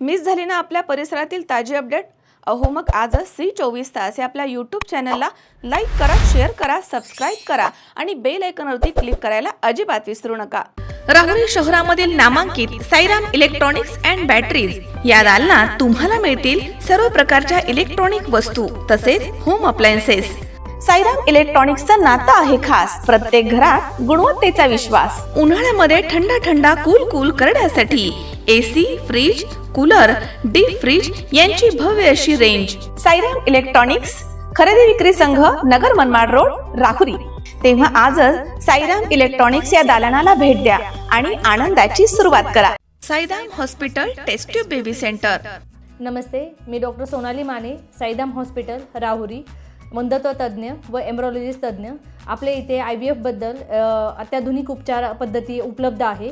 Miss झाली ना आपल्या परिसरातील ताजी अपडेट? अहो मग आजच C24 तास या आपल्या यूट्यूब चॅनलला लाईक करा, शेअर करा, सबस्क्राईब करा आणि बेल आयकॉनवरती क्लिक करायला अजिबात विसरू नका. राहुरी शहरामधील नामांकित साईराम इलेक्ट्रॉनिक्स अँड बॅटरीज या दालनात तुम्हाला मिळतील सर्व प्रकारच्या इलेक्ट्रॉनिक वस्तू तसेच होम अप्लायन्सेस. साईराम इलेक्ट्रॉनिक्सचं नातं आहे खास. प्रत्येक घरात गुणवत्तेचा विश्वास. उन्हाळ्यामध्ये थंड कूल करण्यासाठी AC, fridge, cooler, deep freeze यांची भव्य अशी रेंज. साईराम इलेक्ट्रॉनिक्स खरेदी विक्री संघ, नगर मनमाड रोड, राहुरी. तेव्हा आजच साईराम इलेक्ट्रॉनिक्स या दालनाला भेट द्या आणि आनंदाची सुरुवात करा. Sairam hospital test tube baby centre. नमस्ते, मी डॉक्टर सोनाली माने, साईराम हॉस्पिटल राहुरी, वंध्यत्व तज्ज्ञ व एम्ब्रॉलॉजिस्ट तज्ज्ञ. आपल्या इथे IVF बद्दल अत्याधुनिक उपचार पद्धती उपलब्ध आहे.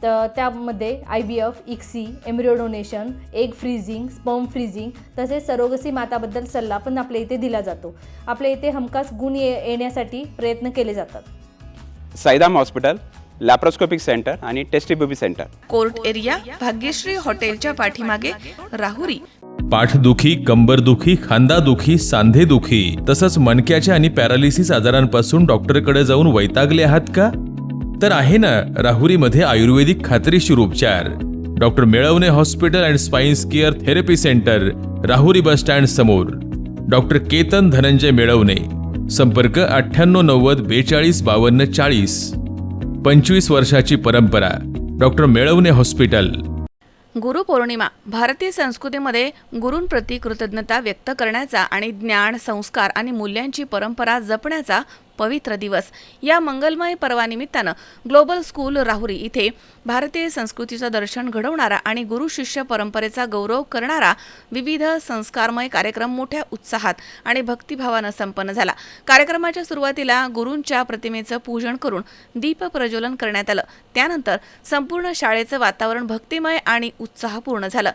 तर त्यामध्ये IVF, ICSI, embryo donation, egg freezing, sperm freezing तसेच सरोगसी माताबद्दल सल्ला पण आपल्या इथे दिला जातो. आपल्या इथे हमखास गुण येण्यासाठी प्रयत्न केले जातात. साईराम हॉस्पिटल, लॅप्रोस्कोपिक सेंटर आणि test baby centre, court area, Bhagyashree हॉटेलच्या पाठीमागे, राहुरी. पाठदुखी, कंबरदुखी, खांदादुखी, सांधेदुखी तसंच मणक्याच्या आणि पॅरालिसिस आजारांपासून डॉक्टरकडे जाऊन वैतागले आहात का? तर आहे ना राहुरीमध्ये आयुर्वेदिक खात्रीशीर उपचार. Doctor Melavane hospital and spines care therapy centre, Rahuri bus stand समोर. डॉक्टर केतन धनंजय मेळवणे. संपर्क 9890 42 52 40. 25 वर्षाची परंपरा. Doctor Melavane hospital. गुरुपौर्णिमा भारतीय संस्कृतीमध्ये गुरूंप्रती कृतज्ञता व्यक्त करण्याचा आणि ज्ञान, संस्कार आणि मूल्यांची परंपरा जपण्याचा पवित्र दिवस. या मंगलमय पर्वानिमित्तानं ग्लोबल स्कूल राहुरी इथे भारतीय संस्कृतीचं दर्शन घडवणारा आणि गुरु शिष्य परंपरेचा गौरव करणारा विविध संस्कारमय कार्यक्रम मोठ्या उत्साहात आणि भक्तिभावानं संपन्न झाला. कार्यक्रमाच्या सुरुवातीला गुरूंच्या प्रतिमेचं पूजन करून दीप प्रज्वलन करण्यात आलं. त्यानंतर संपूर्ण शाळेचं वातावरण भक्तिमय आणि उत्साहपूर्ण झालं.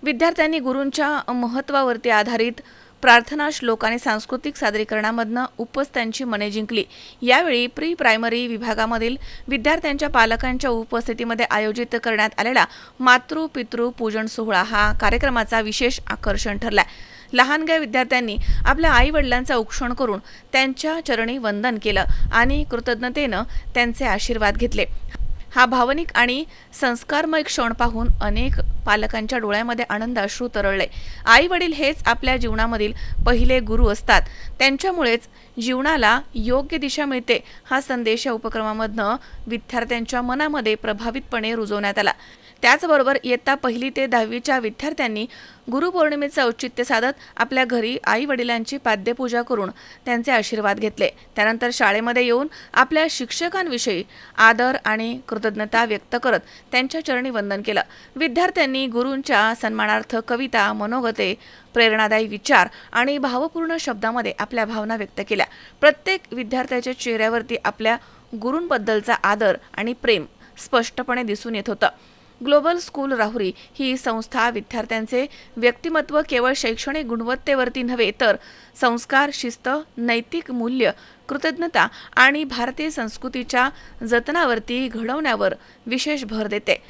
विद्यार्थ्यांनी गुरूंच्या महत्त्वावरती आधारित प्रार्थना, श्लोक आणि सांस्कृतिक सादरीकरणामधनं उपस्थितांची मने जिंकली. यावेळी प्री प्रायमरी विभागामधील विद्यार्थ्यांच्या पालकांच्या उपस्थितीमध्ये आयोजित करण्यात आलेला मातृ-पितृ पूजन सोहळा हा कार्यक्रमाचा विशेष आकर्षण ठरला. लहानग्या विद्यार्थ्यांनी आपल्या आई वडिलांचा औक्षण करून त्यांच्या चरणी वंदन केलं आणि कृतज्ञतेनं त्यांचे आशीर्वाद घेतले. हा भावनिक आणि संस्कारमय क्षण पाहून अनेक पालकांच्या डोळ्यामध्ये आनंद अश्रू तरळले. आई वडील हेच आपल्या जीवनामधील पहिले गुरु असतात. त्यांच्यामुळेच जीवनाला योग्य दिशा मिळते हा संदेश या उपक्रमामधनं विद्यार्थ्यांच्या मनामध्ये प्रभावितपणे रुजवण्यात आला. त्याचबरोबर इयत्ता 1ली ते 10वीच्या विद्यार्थ्यांनी गुरुपौर्णिमेचं औचित्य साधत आपल्या घरी आई वडिलांची पाद्यपूजा करून त्यांचे आशीर्वाद घेतले. त्यानंतर शाळेमध्ये येऊन आपल्या शिक्षकांविषयी आदर आणि कृतज्ञता व्यक्त करत त्यांच्या चरणी वंदन केलं. विद्यार्थ्यांनी गुरूंच्या सन्मानार्थ कविता, मनोगते, प्रेरणादायी विचार आणि भावपूर्ण शब्दामध्ये आपल्या भावना व्यक्त केल्या. प्रत्येक विद्यार्थ्याच्या चेहऱ्यावरती आपल्या गुरूंबद्दलचा आदर आणि प्रेम स्पष्टपणे दिसून येत होतं. ग्लोबल स्कूल राहुरी ही संस्था विद्यार्थ्यांचे व्यक्तिमत्व केवळ शैक्षणिक गुणवत्तेवरती नव्हे तर संस्कार, शिस्त, नैतिक मूल्य, कृतज्ञता आणि भारतीय संस्कृतीच्या जतनावरती घडवण्यावर विशेष भर देते.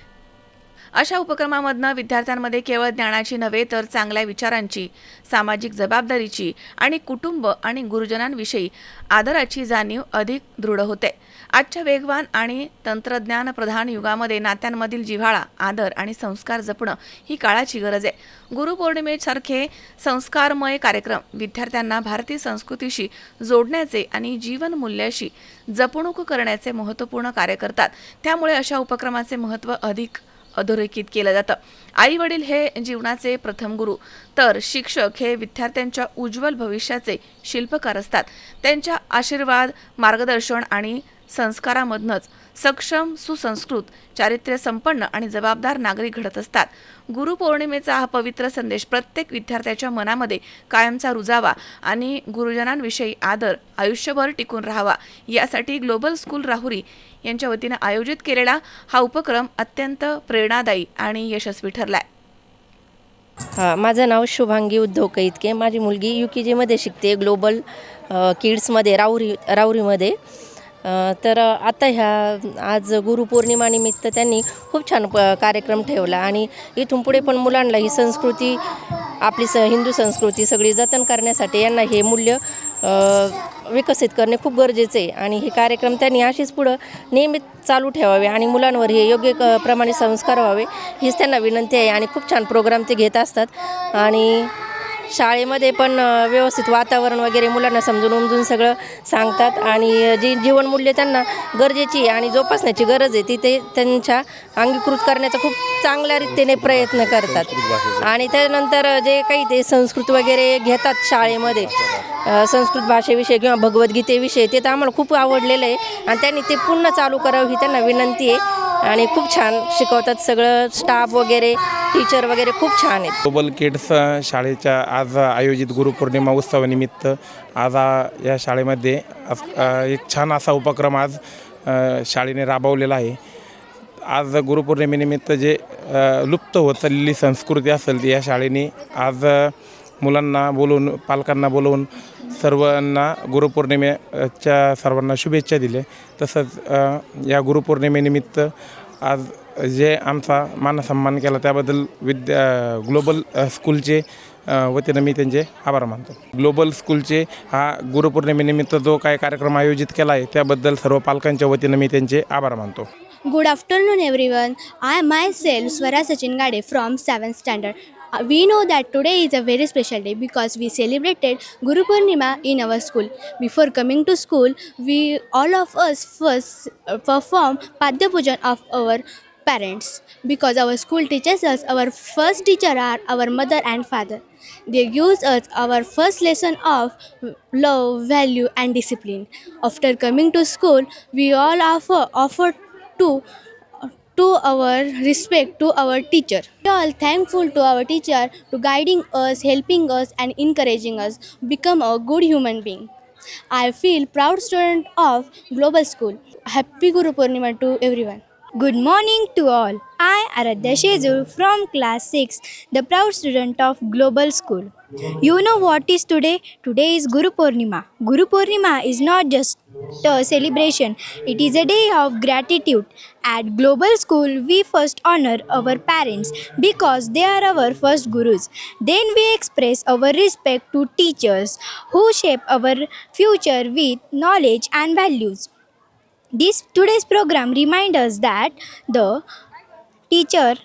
अशा उपक्रमामधनं विद्यार्थ्यांमध्ये केवळ ज्ञानाची नव्हे तर चांगल्या विचारांची, सामाजिक जबाबदारीची आणि कुटुंब आणि गुरुजनांविषयी आदराची जाणीव अधिक दृढ होते. आजच्या वेगवान आणि तंत्रज्ञान प्रधान युगामध्ये नात्यांमधील जिव्हाळा, आदर आणि संस्कार जपणं ही काळाची गरज आहे. गुरुपौर्णिमेसारखे संस्कारमय कार्यक्रम विद्यार्थ्यांना भारतीय संस्कृतीशी जोडण्याचे आणि जीवन मूल्याशी जपणूक करण्याचे महत्त्वपूर्ण कार्य करतात. त्यामुळे अशा उपक्रमाचे महत्त्व अधिक अधोरेखित केलं जातं. आई वडील हे जीवनाचे प्रथम गुरु तर शिक्षक हे विद्यार्थ्यांच्या उज्ज्वल भविष्याचे शिल्पकार असतात. त्यांच्या आशीर्वाद, मार्गदर्शन आणि संस्कारामधनंच सक्षम, सुसंस्कृत, चारित्र्य संपन्न आणि जबाबदार नागरिक घडत असतात. गुरुपौर्णिमेचा हा पवित्र संदेश प्रत्येक विद्यार्थ्याच्या मनामध्ये कायमचा रुजावा आणि गुरुजनांविषयी आदर आयुष्यभर टिकून राहावा यासाठी ग्लोबल स्कूल राहुरी यांच्या वतीनं आयोजित केलेला हा उपक्रम अत्यंत प्रेरणादायी आणि यशस्वी ठरलाय. माझं नाव शुभांगी उद्धव कैतके. माझी मुलगी UKG मध्ये शिकते, ग्लोबल किड्समध्ये राहुरीमध्ये. तर आता आज गुरुपौर्णिमानिमित्त त्यांनी खूप छान कार्यक्रम ठेवला आणि इथून पुढे पण मुलांना ही संस्कृती आपली हिंदू संस्कृती सगळी जतन करण्यासाठी यांना हे मूल्य विकसित करणे खूप गरजेचे आहे आणि हे कार्यक्रम त्यांनी अशीच पुढं नियमित चालू ठेवावे आणि मुलांवर हे योग्य प्रमाणे संस्कार व्हावे हीच त्यांना विनंती आहे आणि खूप छान प्रोग्राम ते घेत असतात आणि शाळेमध्ये पण व्यवस्थित वातावरण वगैरे मुलांना समजून उमजून सगळं सांगतात आणि जी जीवनमूल्य त्यांना गरजेची आहे आणि जोपासण्याची गरज आहे ती ते त्यांच्या अंगीकृत करण्याचा खूप चांगल्या रीतीने प्रयत्न करतात आणि त्यानंतर जे काही ते संस्कृत वगैरे घेतात शाळेमध्ये संस्कृत भाषेविषयी किंवा भगवद्गीतेविषयी ते तर आम्हाला खूप आवडलेलं आहे आणि त्यांनी ते पुन्हा चालू करावं ही त्यांना विनंती आहे आणि खूप छान शिकवतात सगळं स्टाफ वगैरे टीचर वगैरे खूप छान आहेत. ग्लोबल किड्स शाळेच्या आज आयोजित गुरुपौर्णिमा उत्सवानिमित्त आज या शाळेमध्ये एक छान असा उपक्रम आज शाळेने राबवलेला आहे. आज गुरुपौर्णिमेनिमित्त जे लुप्त होत चाललेली संस्कृती असेल ती या शाळेने आज मुलांना बोलवून पालकांना बोलवून सर्वांना गुरुपौर्णिमेच्या सर्वांना शुभेच्छा दिल्या. तसंच या गुरुपौर्णिमेनिमित्त आज जे आमचा मानसन्मान केला त्याबद्दल ग्लोबल स्कूलचे वतीनं मी त्यांचे आभार मानतो. ग्लोबल स्कूलचे हा गुरुपौर्णिमेनिमित्त जो काय कार्यक्रम आयोजित केला आहे त्याबद्दल सर्व पालकांच्या वतीनं मी त्यांचे आभार मानतो. Good afternoon everyone. I am myself Swara Sachin Gade from 7th standard. We know that today is a very special day because we celebrated Guru Purnima in our school. Before coming to school, we all of us first perform Padya Pujan of our parents because our school teaches us our first teacher are our mother and father. They gives us our first lesson of love, value and discipline. After coming to school, we all offer to our respect to our teacher. We are all thankful to our teacher to guiding us, helping us and encouraging us become a good human being. I feel proud student of Global School. Happy Guru Purnima to everyone. Good morning to all. I, Aradhya Shezur from class 6, the proud student of Global School. You know what is today? Today is Guru Purnima. Guru Purnima is not just a celebration. It is a day of gratitude. At Global School, we first honor our parents because they are our first gurus. Then we express our respect to teachers who shape our future with knowledge and values. Today's program reminds us that the teacher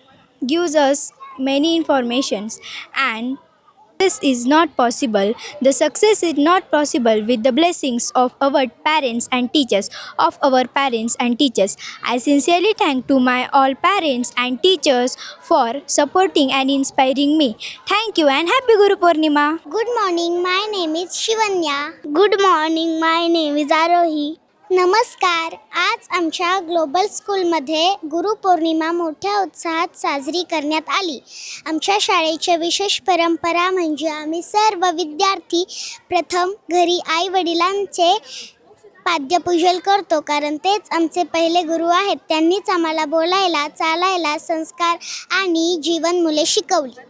gives us many informations and this is not possible. The success is not possible with the blessings of our parents and teachers. I sincerely thank to my all parents and teachers for supporting and inspiring me. Thank you and happy Guru Purnima. Good morning, my name is Shivanya. Good morning, my name is Arohi. नमस्कार. आज आमच्या global स्कूलमध्ये गुरुपौर्णिमा मोठ्या उत्साहात साजरी करण्यात आली. आमच्या शाळेच्या विशेष परंपरा म्हणजे आम्ही सर्व विद्यार्थी प्रथम घरी आई-वडिलांचे पाद्यपूजन करतो कारण तेच आमचे पहिले गुरु आहेत. त्यांनीच आम्हाला बोलायला, चालायला, संस्कार आणि जीवनमूल्ये शिकवली.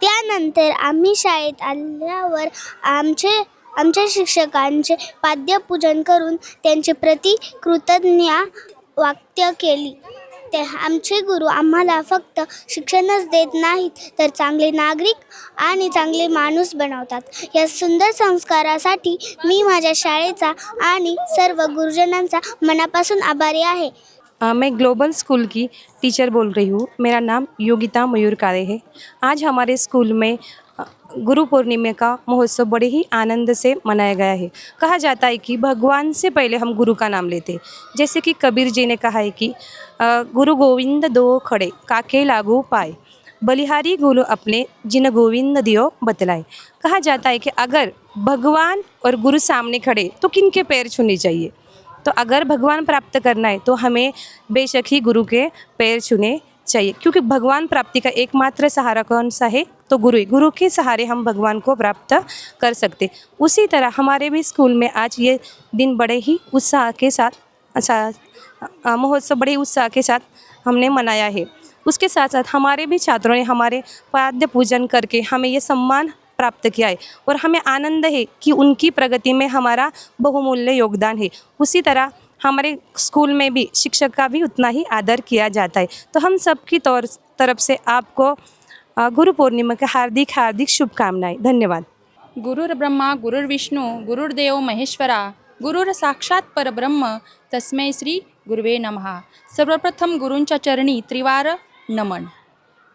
त्यानंतर आम्ही शाळेत आल्यावर आमच्या शिक्षकांचे पाद्यपूजन करून त्यांचे प्रति कृतज्ञ वाक्य केली. ते आमचे गुरु आम्हाला फक्त शिक्षणच देत नाहीत तर चांगले नागरिक आणि चांगले माणूस बनवतात. या सुंदर संस्कारासाठी मी माझ्या शाळेचा आणि सर्व गुरुजनांचा मनापासून आभारी आहे. मैं ग्लोबल स्कूल की टीचर बोल रही हूँ. मेरा नाम योगिता मयूर कारे है. आज हमारे स्कूल में गुरु पूर्णिमा का महोत्सव बड़े ही आनंद से मनाया गया है. कहा जाता है कि भगवान से पहले हम गुरु का नाम लेते. जैसे कि कबीर जी ने कहा है कि गुरु गोविंद दो खड़े काके लागू पाए, बलिहारी गुरु अपने जिन गोविंद दियो बतलाए. कहा जाता है कि अगर भगवान और गुरु सामने खड़े तो किनके पैर छूने चाहिए. तो अगर भगवान प्राप्त करना है तो हमें बेशक ही गुरु के पैर छूने चाहिए क्योंकि भगवान प्राप्ति का एकमात्र सहारा कौन सा है तो गुरु. गुरु के सहारे हम भगवान को प्राप्त कर सकते. उसी तरह हमारे भी स्कूल में आज ये दिन बड़े ही उत्साह के साथ महोत्सव बड़े उत्साह के साथ हमने मनाया है. उसके साथ साथ हमारे भी छात्रों ने हमारे पाद्य पूजन करके हमें ये सम्मान प्राप्त किया है और हमें आनंद है कि उनकी प्रगति में हमारा बहुमूल्य योगदान है। उसी तरह हमारे स्कूल में भी शिक्षक का भी उतना ही आदर किया जाता है। तो हम सब की तरफ से आपको गुरु पूर्णिमा की हार्दिक हार्दिक शुभकामनाएं। धन्यवाद। गुरुर्ब्रह्मा गुरुर्विष्णू गुरुर्देव महेश्वरा गुरुर साक्षात परब्रह्म तस्मै श्री गुरुवे नमः। सर्वप्रथम गुरूंच्या चरणी त्रिवार नमन।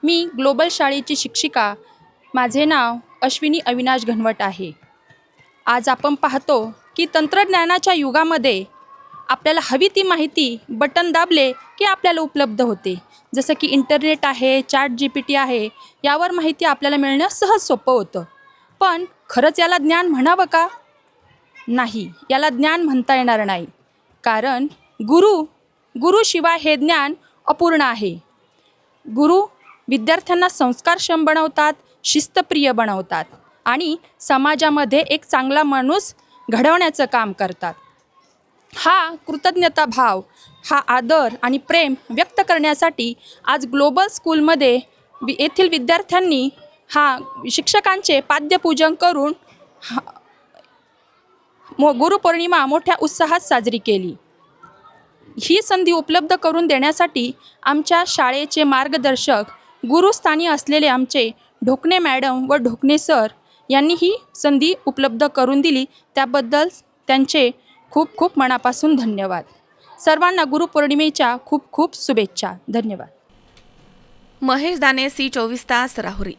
मी ग्लोबल शाळेची शिक्षिका, माझे नाव अश्विनी अविनाश घनवट आहे। आज आपण पाहतो की तंत्रज्ञानाच्या युगामध्ये आपल्याला हवी ती माहिती बटन दाबले की आपल्याला उपलब्ध होते। जसं की इंटरनेट आहे, ChatGPT आहे, यावर माहिती आपल्याला मिळणं सहज सोपं होतं। पण खरंच याला ज्ञान म्हणावं का? नाही, याला ज्ञान म्हणता येणार नाही, कारण गुरुशिवाय हे ज्ञान अपूर्ण आहे। गुरु विद्यार्थ्यांना संस्कारक्षम बनवतात, शिस्तप्रिय बनवतात आणि समाजामध्ये एक चांगला माणूस घडवण्याचं काम करतात। हा कृतज्ञता भाव, हा आदर आणि प्रेम व्यक्त करण्यासाठी आज ग्लोबल स्कूलमध्ये येथील विद्यार्थ्यांनी शिक्षकांचे पाद्यपूजन करून गुरुपौर्णिमा मोठ्या उत्साहात साजरी केली। ही संधी उपलब्ध करून देण्यासाठी आमच्या शाळेचे मार्गदर्शक गुरुस्थानी असलेले आमचे ढोकणे मॅडम व ढोकणे सर यांनी ही संधी उपलब्ध करून दिली, त्याबद्दल त्यांचे खूप खूप मनापासून धन्यवाद। सर्वांना गुरुपौर्णिमेच्या खूप खूप शुभेच्छा। धन्यवाद। महेश दाने, C24 तास, राहुरी।